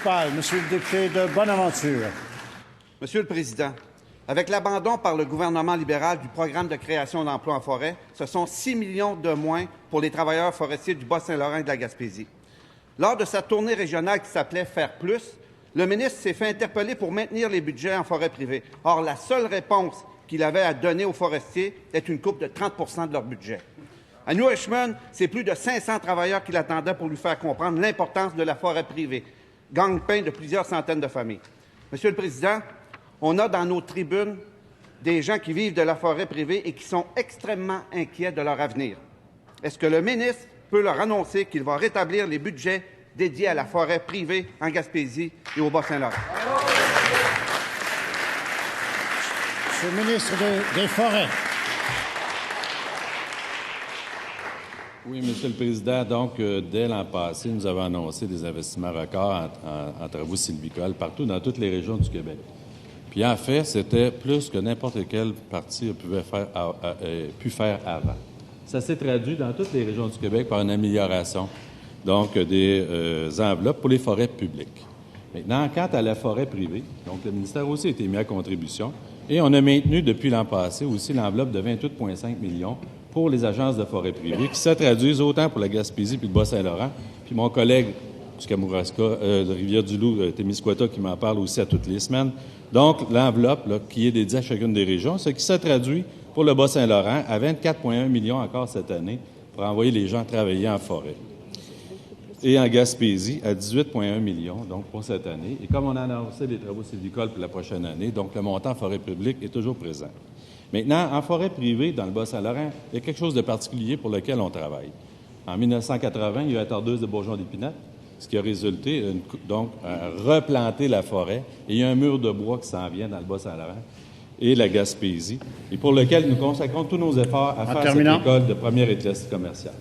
municipal, Monsieur le député de Bonaventure. Monsieur le Président, avec l'abandon par le gouvernement libéral du programme de création d'emplois en forêt, ce sont 6 millions de moins pour les travailleurs forestiers du Bas-Saint-Laurent et de la Gaspésie. Lors de sa tournée régionale qui s'appelait « Faire plus », le ministre s'est fait interpeller pour maintenir les budgets en forêt privée. Or, la seule réponse qu'il avait à donner aux forestiers est une coupe de 30 % de leur budget. À New Richmond, c'est plus de 500 travailleurs qui l'attendaient pour lui faire comprendre l'importance de la forêt privée, gagne-pain de plusieurs centaines de familles. Monsieur le Président, on a dans nos tribunes des gens qui vivent de la forêt privée et qui sont extrêmement inquiets de leur avenir. Est-ce que le ministre peut leur annoncer qu'il va rétablir les budgets dédiés à la forêt privée en Gaspésie et au Bas-Saint-Laurent? Monsieur le ministre des Forêts. Oui, Monsieur le Président. Donc, dès l'an passé, nous avons annoncé des investissements records en travaux sylvicoles partout dans toutes les régions du Québec. Puis, en fait, c'était plus que n'importe quel parti pu faire avant. Ça s'est traduit dans toutes les régions du Québec par une amélioration, donc, des enveloppes pour les forêts publiques. Maintenant, quant à la forêt privée, donc le ministère aussi a été mis à contribution et on a maintenu depuis l'an passé aussi l'enveloppe de 28,5 millions pour les agences de forêt privée qui se traduisent autant pour la Gaspésie puis le Bas-Saint-Laurent. Puis mon collègue du Kamouraska, de Rivière-du-Loup, Témiscouata, qui m'en parle aussi à toutes les semaines. Donc, l'enveloppe là, qui est dédiée à chacune des régions, ce qui se traduit pour le Bas-Saint-Laurent à 24,1 millions encore cette année pour envoyer les gens travailler en forêt. Et en Gaspésie, à 18,1 millions, donc pour cette année. Et comme on a annoncé les travaux sylvicoles pour la prochaine année, donc le montant en forêt publique est toujours présent. Maintenant, en forêt privée, dans le Bas-Saint-Laurent, il y a quelque chose de particulier pour lequel on travaille. En 1980, il y a eu la tordeuse de Bourgeon-d'Épinette, ce qui a résulté, à replanter la forêt. Et il y a un mur de bois qui s'en vient dans le Bas-Saint-Laurent et la Gaspésie, et pour lequel nous consacrons tous nos efforts à faire cette école de première éclaircie commerciale.